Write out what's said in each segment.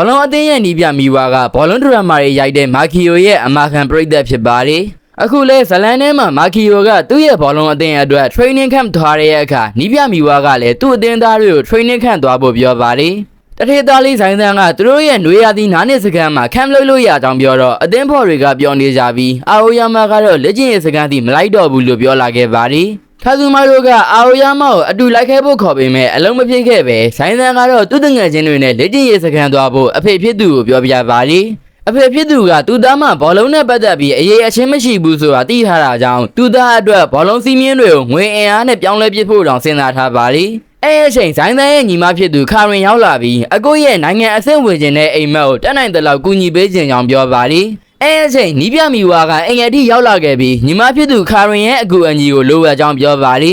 ဘောလုံးအသင်းရဲ့နီးပြမီဝါကဘောလုံးဒရမာတွေရိုက်တဲ့မာကီယိုရဲ့အမာခံပရိသတ်ဖြစ်ပါတယ်အခုလဲဇလန်ထဲမှာမာကီယိုကသူ့ရဲ့ဘောလုံးအသင်းအတွက် training camp သွားတဲ့အခါနီးပြမီဝါကလည်းသူ့အသင်းသားတွေကို training camp သွားဖို့ပြောပါတယ်တထေသားလေးဆိုင်သန်းကသူတို့ရဲ့ຫນွေရာသီနားနှစ်စခန်းမှာ camp လုပ်လို့ရအောင်ပြောတော့အသင်းဖော်တွေကပြောနေကြပြီးအာအိုယာမာကတော့လက်ကျင်ရဲ့စခန်းစီမလိုက်တော့ဘူးလို့ပြောလာခဲ့ပါတယ်ခါဇူမာတို့ကအာအိုယာမာကိုအတူလိုက်ခဲ့ဖို့ခေါ်ပေမဲ့အလုံးမဖြစ်ခဲ့ပဲဆိုင်သန်းကတော့သူ့တငယ်ချင်းတွေနဲ့လက်ကျင်ရဲ့စခန်းသွားဖို့အဖေဖြစ်သူကိုပြောပြပါတယ်အဖေဖြစ်သူကသူ့သားမှဘောလုံးနဲ့ပတ်သက်ပြီးအရေးအချင်းမရှိဘူးဆိုတာသိထားတာကြောင့်သူ့သားအတွက်ဘောလုံးစီးမြင်းတွေကိုငွေအင်အားနဲ့ပြောင်းလဲပစ်ဖို့တောင်စဉ်းစားထားပါလေအဲ့အချိန်ဇိုင်းသန်းရဲ့ညီမဖြစ်သူခါရင်ရောက်လာပြီးအကိုရဲ့နိုင်ငံအဆင့်ဝင်ခြင်းတဲ့အိမ်မက်ကိုတက်နိုင်တဲ့လောက်ကူညီပေးခြင်းကြောင့်ပြောပါလေအဲ့အချိန်နီးပြမီဝါကအိမ်အထိရောက်လာခဲ့ပြီးညီမဖြစ်သူခါရင်ရဲ့အကူအညီကိုလိုအပ်ကြောင်းပြောပါလ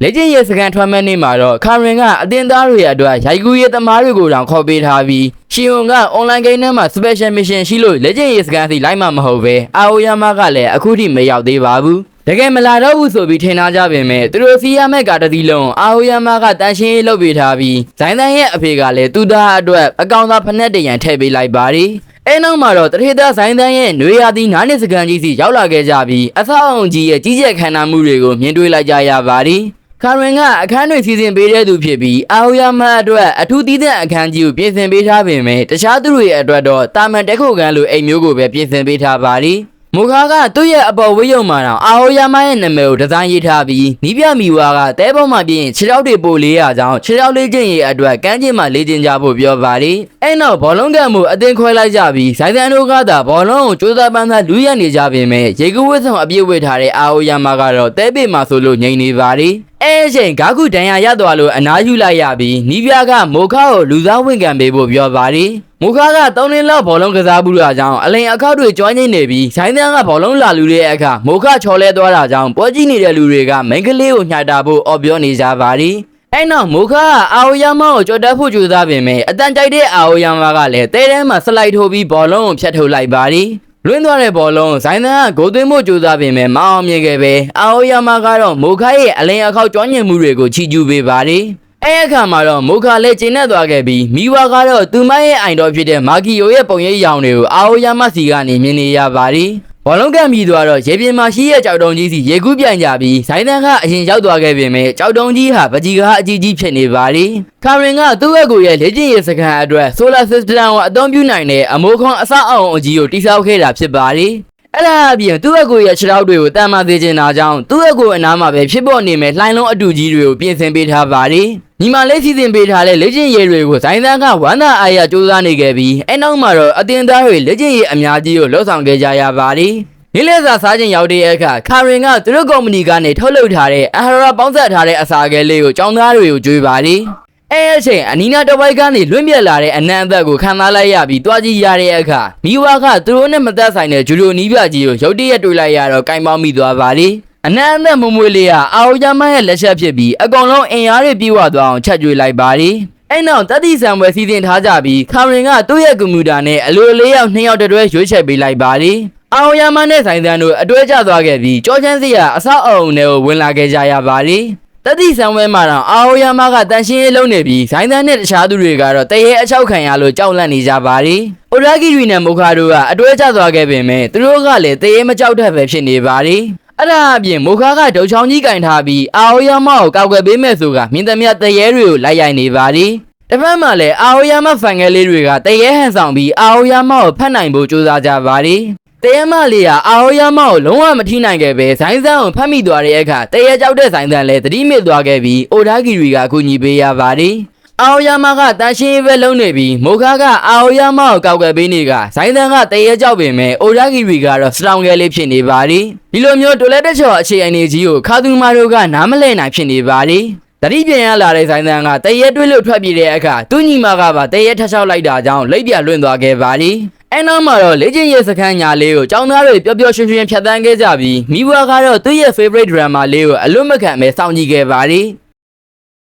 ေလက်ကျင်ရဲ့စကန်ထွက်မဲ့နေ့မှာတော့ခါရင်ကအတင်းသားတွေအတွက်ရိုက်ကူးရေးသမားတွေကိုတောင်ခေါ်ပေးထားပြီးရှီယွန်က online game ထဲမှာ special mission ရှိလို့လက်ကျင်ရေးစကန်စီလိုက်မှမဟုတ်ပဲအာအိုယာမာကလည်းအခုထိမရောက်သေးပါဘူးတကယ်မလာတော့ဘူးဆိုပြီးထင်ထားကြပေမဲ့သူတို့စီးရမဲ့ကားတစ်စီးလုံးအာအိုယာမာကတန်ရှင်းရေးလုပ်ပေးထားပြီးဇိုင်းသန်းရဲ့အဖေကလည်းသူ့သားအတွက်အကောင်သားဖက်နဲ့တရံထည့်ပေးလိုက်ပါတယ်အဲ့နောက်မှာတော့တထေသားဇိုင်းသန်းရဲ့ຫນွေရာသီနားနှစ်စကန်ကြီးစီရောက်လာခဲ့ကြပြီးအဆောက်အုံကြီးရဲ့ကြီးကျယ်ခမ်းနားမှုတွေကိုမြင်တွေ့လိုက်ကြရပါတယ်ခါရင်ကအခန်းတွေစီစဉ်ပေးတဲ့သူဖြစ်ပြီးအာအိုယာမာအတွက်အထူးသီးသန့်အခန်းကြီးကိုပြင်ဆင်ပေးထားပေမဲ့တခြားသူတွေအတွက်တော့တာမန်တက်ခုတ်ကန်လိုအိမ်မျိုးကိုပဲပြင်ဆင်ပေးထားပါလိမူခါကသူ့ရဲ့အပေါ်ဝိယုံမှာတော့အာအိုယာမာရဲ့နာမည်ကိုဒီဇိုင်းရေးထားပြီးနီးပြမီဝါကတဲပေါ်မှာပြင်ခြေထောက်တွေပို့400ကြောင်းခြေထောက်လေးချင်းရဲ့အတွက်ကန်းချင်းမှာလေ့ကျင့်ကြဖို့ပြောပါလိအဲ့နောက်ဘောလုံးကန်မှုအသင်းခွဲလိုက်ကြပြီးဇိုင်းသန်တို့ကသာဘောလုံးကိုကြိုးစားပန်းစားလူရနေကြပေမဲ့ရေကူးဝတ်ဆောင်အပြည့်ဝတ်ထားတဲ့အာအိုယာမာကတော့တဲပေမှာဆိုလို့ငြိမ်နေပါလိအဲ့အချိန်ဂါခုဒဏ်ရာရသွားလို့အနားယူလိုက်ရပြီးနီးပြကမိုခါကိုလူစားဝင်ကန်ပေးဖို့ပြောပါလိမိုခါက3နှစ်လောက်ဘောလုံးကစားမှုတာကြောင့်အလိန်အခောက်တွေကျွမ်းကျင်နေပြီးဇိုင်းသန်းကဘောလုံးလာလူတဲ့အခါမိုခါချော်လဲသွားတာကြောင့်ပွဲကြည့်နေတဲ့လူတွေကမိန်းကလေးကိုညှာတာဖို့အော်ပြောနေကြပါလိအဲ့နောက်မိုခါကအာအိုယာမာကိုကြော်တက်ဖို့ကြိုးစားပေမဲ့အတန်ကြိုက်တဲ့အာအိုယာမာကလည်းတဲထဲမှာစလိုက်ထိုးပြီးဘောလုံးကိုဖျက်ထုတ်လိုက်ပါလိလွင်းသွားတဲ့ဘောလုံးဇိုင်းသန်းကဂိုးသွင်းဖို့ကြိုးစားပေမဲ့မအောင်မြင်ခဲ့ပဲအာအိုယာမာကတော့မိုခါရဲ့အလိန်အခောက်ကျွမ်းကျင်မှုတွေကိုချီးကျူးပေးပါလိအဲ့အခါမှာတော့မိုခါလည်းကျင်းနဲ့သွားခဲ့ပြီးမိဝါကတော့သူမရဲ့အိမ်တော်ဖြစ်တဲ့မာကီယိုရဲ့ပုံရိပ်ရောင်တွေကိုအာအိုယာမာစီကနေမြင်နေရပါလိဘောလုံးကန်ပြီးသွားတော့ရေပြင်မှာရှိတဲ့ကြောက်တုံကြီးစီရေကူးပြန်ကြပြီးဇိုင်းသန်းကအရင်ရောက်သွားခဲ့ပေမဲ့ကြောက်တုံကြီးဟာပကြီးကားအကြီးကြီးဖြစ်နေပါလိခါရင်ကသူ့ဘက်ကိုရဲ့လေ့ကျင့်ရေးစခန်းအတွက် solar system ကိုအသုံးပြုနိုင်တဲ့အမိုးခွန်အဆောက်အအုံအကြီးကိုတိစောက်ခဲ့တာဖြစ်ပါလိအဲ့ဒါအပြင်သူ့ဘက်ကိုရဲ့ခြေထောက်တွေကိုတန်မာစေချင်တာကြောင့်သူ့ဘက်ကိုအနားမှာပဲဖြစ်ပေါ်နေမဲ့လှိုင်းလုံးအတူကြီးတွေကိုပြင်ဆင်ပေးထားပါလိညီမလေးစီစဉ်ပေးထားတဲ့လေ့ကျင့်ရေးတွေကိုဇိုင်းသန်းကဝမ်းသာအားရစူးစမ်းနေခဲ့ပြီးအဲ့နောက်မှာတော့အတင်းသားတွေလေ့ကျင့်ရေးအများကြီးကိုလှုပ်ဆောင်ခဲ့ကြရပါလိနေ့လည်စာစားခြင်းရောက်တဲ့အခါခါရင်ကသူတို့ကုမ္ပဏီကနေထုတ်လုပ်ထားတဲ့အဟာရပေါင်းစပ်ထားတဲ့အစာကလေးကိုចောင်းသားတွေကိုကြွေးပါလိအဲ့အချိန်အနီးနားတစ်ဝိုက်ကနေလွင့်ပြက်လာတဲ့အနံ့အသက်ကိုခံစားလိုက်ရပြီးတွားကြည့်ရတဲ့အခါမိဝါကသူတို့နဲ့မသက်ဆိုင်တဲ့ဂျူဒိုနီးပြကြီးကိုရုတ်တရက်တွေ့လိုက်ရတော့ကင်ပေါင်းမိသွားပါလိအနံ့အသက်မမွေးလေးကအာအိုယာမာရဲ့လက်ချက်ဖြစ်ပြီးအကောင်လုံးအင်အားတွေပြေဝသွားအောင်ချက်ကြွေးလိုက်ပါလိအဲ့နောက်တတိဆံပွဲစီစဉ်ထားကြပြီးခါရင်ကသူ့ရဲ့ကွန်ပျူတာနဲ့အလို4ယောက်2ယောက်တွဲရွေးချယ်ပေးလိုက်ပါလိအာအိုယာမာနဲ့ဇိုင်းသန်းတို့အတွဲကျသွားခဲ့ပြီးကြောချမ်းစီကအဆောက်အအုံတွေကိုဝင်လာခဲ့ကြရပါလိတတိဆံဝဲမှာတော့အာအိုယာမာကတန်ရှင်းရေးလုပ်နေပြီးဇိုင်းသန်းနဲ့တခြားသူတွေကတော့တရေအချောက်ခံရလို့ကြောက်လန့်နေကြပါလိအိုရာဂီရီနဲ့မိုခါတို့ကအတွဲကျသွားခဲ့ပေမဲ့သူတို့ကလည်းတရေမကြောက်တတ်ပဲဖြစ်နေပါလိအဲ့ဒါအပြင်မိုခါကဒုံချောင်းကြီးကင်ထားပြီးအာအိုယာမာကိုကောက်ွယ်ပေးမဲ့ဆိုကမြင်းသမျှတရေတွေကိုလိုက်ရိုက်နေပါလိတစ်ဖက်မှာလည်းအာအိုယာမာဖန်ငယ်လေးတွေကတရေဟန်ဆောင်ပြီးအာအိုယာမာကိုဖတ်နိုင်ဖို့ကြိုးစားကြပါလိတဲမလေးကအာအိုယာမာကိုလုံးဝမထိနိုင်ခဲ့ပဲဇိုင်းဆန်းကိုဖတ်မိသွားတဲ့အခါတဲရကြောက်တဲ့ဇိုင်းဆန်းလည်းသတိမစ်သွားခဲ့ပြီးအိုဒါဂီရီကအကူအညီပေးရပါလိအာအိုယာမာကတန်ရှင်းပဲလုံးနေပြီးမိုခါကအာအိုယာမာကိုကောက်ွယ်ပေးနေကဇိုင်းဆန်းကတဲရကြောက်ပေမဲ့အိုဒါဂီရီကတော့စတောင်ငယ်လေးဖြစ်နေပါလိဒီလိုမျိုးတိုလက်တက်ချော်အခြေအနေကြီးကိုခါသူမာတို့ကနားမလဲနိုင်ဖြစ်နေပါလိတတိပြန်ရလာတဲ့ဇိုင်းဆန်းကတဲရတွေးလို့ထွက်ပြေးတဲ့အခါသူ့ညီမကပါတဲရထချောက်လိုက်တာကြောင့်လိပ်ပြလွင့်သွားခဲ့ပါလိအဲ့နောက်မှာတော့လေ့ကျင့်ရေးစခန်းညာလေးကိုចောင်းသားတွေပျော်ပျော်ရွှင်ရွှင်ဖြတ်သန်းခဲ့ကြပြီးမိဘကတော့သူ့ရဲ့ favorite drama လေးကိုအလွတ်မခံပဲစောင့်ကြည့်ခဲ့ပါလိ